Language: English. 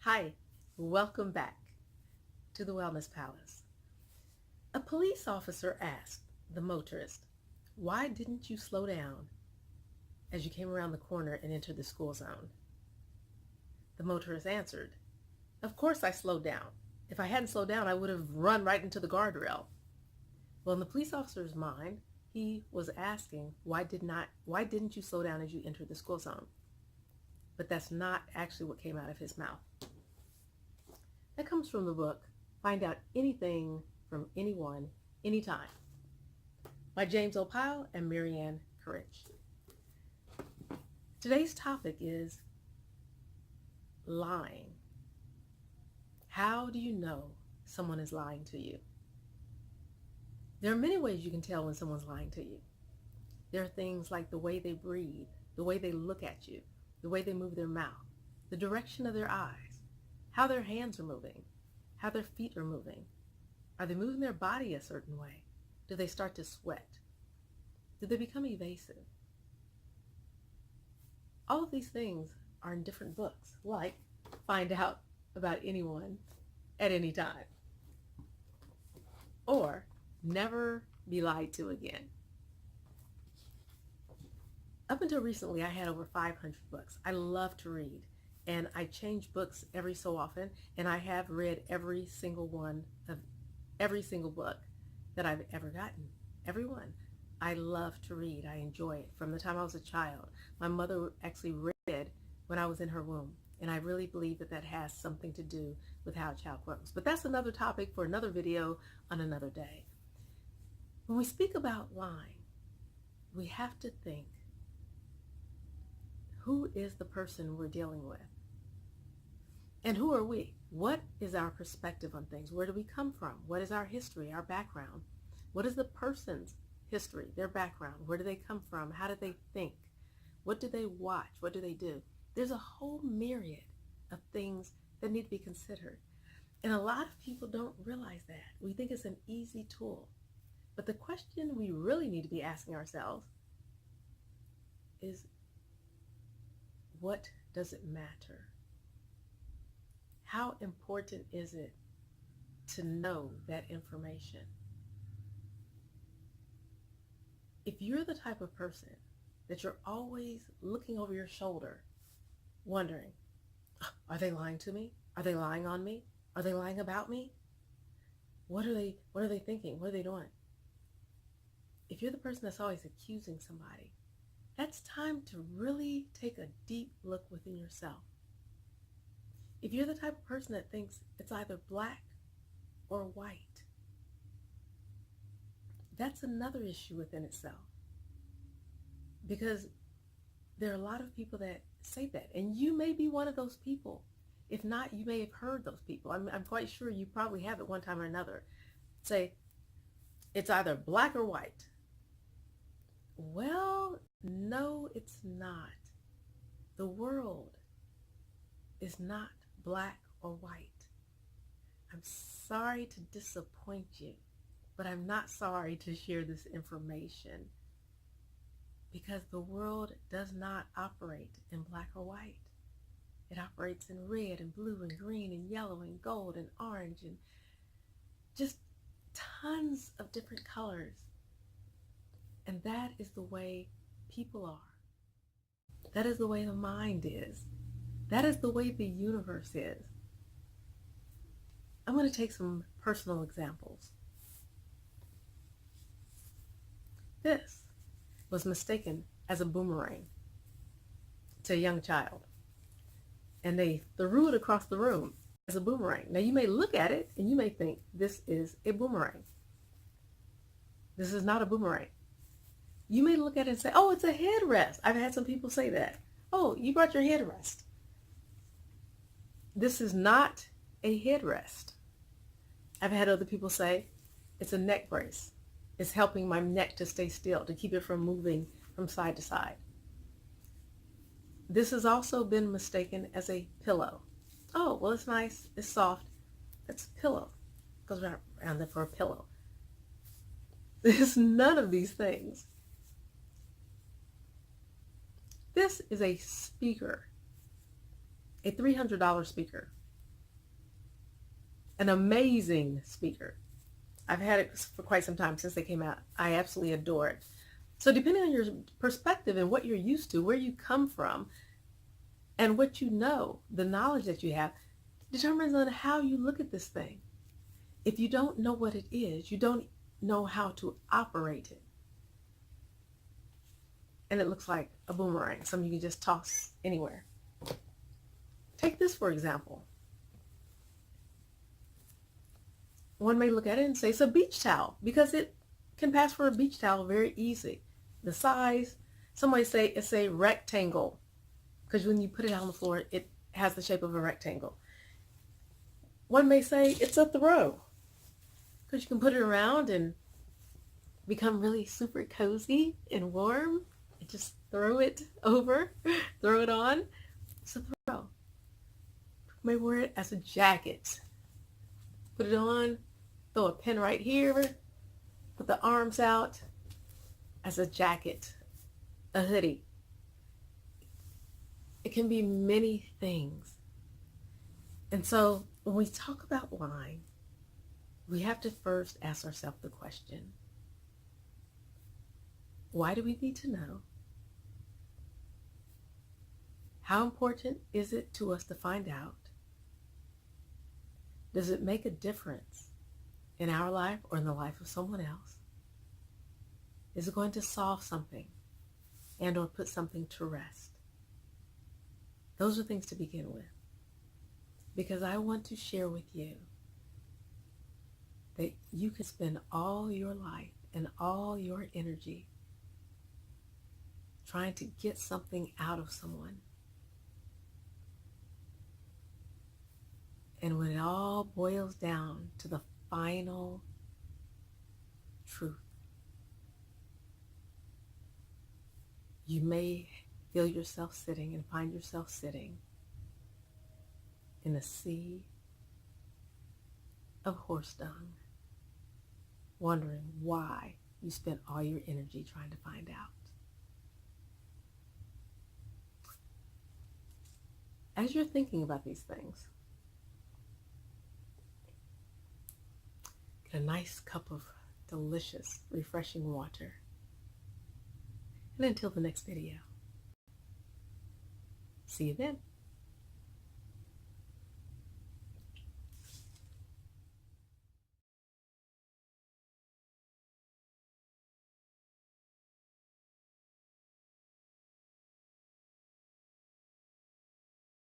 Hi, welcome back to the Wellness Palace. A police officer asked the motorist, "Why didn't you slow down as you came around the corner and entered the school zone?" The motorist answered, "Of course I slowed down. If I hadn't slowed down, I would have run right into the guardrail." Well, in the police officer's mind, he was asking, why didn't you slow down as you entered the school zone? But that's not actually what came out of his mouth. That comes from the book, Find Out Anything from Anyone, Anytime, by James Opile and Marianne Courage. Today's topic is lying. How do you know someone is lying to you? There are many ways you can tell when someone's lying to you. There are things like the way they breathe, the way they look at you, the way they move their mouth, the direction of their eyes, how their hands are moving, how their feet are moving. Are they moving their body a certain way? Do they start to sweat? Do they become evasive? All of these things are in different books, like Find Out About Anyone at Any Time, or Never Be Lied to Again. Up until recently, I had over 500 books. I love to read, and I change books every so often, and I have read every single book that I've ever gotten. Every one. I love to read. I enjoy it. From the time I was a child, my mother actually read when I was in her womb, and I really believe that has something to do with how a child grows. But that's another topic for another video on another day. When we speak about lying, we have to think, who is the person we're dealing with? And who are we? What is our perspective on things? Where do we come from? What is our history, our background? What is the person's history, their background? Where do they come from? How do they think? What do they watch? What do they do? There's a whole myriad of things that need to be considered. And a lot of people don't realize that. We think it's an easy tool. But the question we really need to be asking ourselves is, what does it matter? How important is it to know that information? If you're the type of person that you're always looking over your shoulder, wondering, are they lying to me? Are they lying on me? Are they lying about me? What are they thinking? What are they doing? If you're the person that's always accusing somebody, that's time to really take a deep look within yourself. If you're the type of person that thinks it's either black or white, that's another issue within itself. Because there are a lot of people that say that, and you may be one of those people. If not, you may have heard those people. I'm quite sure you probably have at one time or another say, it's either black or white. Well, no, it's not. The world is not black or white. I'm sorry to disappoint you, but I'm not sorry to share this information, because the world does not operate in black or white. It operates in red and blue and green and yellow and gold and orange and just tons of different colors. And that is the way people are. That is the way the mind is. That is the way the universe is. I'm going to take some personal examples. This was mistaken as a boomerang to a young child, and they threw it across the room as a boomerang. Now you may look at it and you may think this is a boomerang. This is not a boomerang. You may look at it and say, oh, it's a headrest. I've had some people say that. Oh, you brought your headrest. This is not a headrest. I've had other people say, it's a neck brace. It's helping my neck to stay still, to keep it from moving from side to side. This has also been mistaken as a pillow. Oh, well, it's nice, it's soft. That's a pillow. Goes around there for a pillow. There's none of these things. This is a speaker, a $300 speaker. an amazing speaker. I've had it for quite some time since they came out. I absolutely adore it. So depending on your perspective and what you're used to, where you come from, and what you know, the knowledge that you have, determines on how you look at this thing. If you don't know what it is, you don't know how to operate it. And it looks like a boomerang, something you can just toss anywhere. Take this, for example. One may look at it and say it's a beach towel because it can pass for a beach towel very easy. The size, some might say it's a rectangle because when you put it on the floor, it has the shape of a rectangle. One may say it's a throw because you can put it around and become really super cozy and warm and just throw it over, throw it on. It's a throw. You may wear it as a jacket. Put it on, throw a pin right here, put the arms out as a jacket, a hoodie. It can be many things. And so when we talk about wine, we have to first ask ourselves the question, why do we need to know? How important is it to us to find out? Does it make a difference in our life or in the life of someone else? Is it going to solve something and or put something to rest? Those are things to begin with. Because I want to share with you that you can spend all your life and all your energy trying to get something out of someone. And when it all boils down to the final truth, you may feel yourself sitting and find yourself sitting in a sea of horse dung, wondering why you spent all your energy trying to find out. As you're thinking about these things, get a nice cup of delicious, refreshing water. And until the next video, see you then.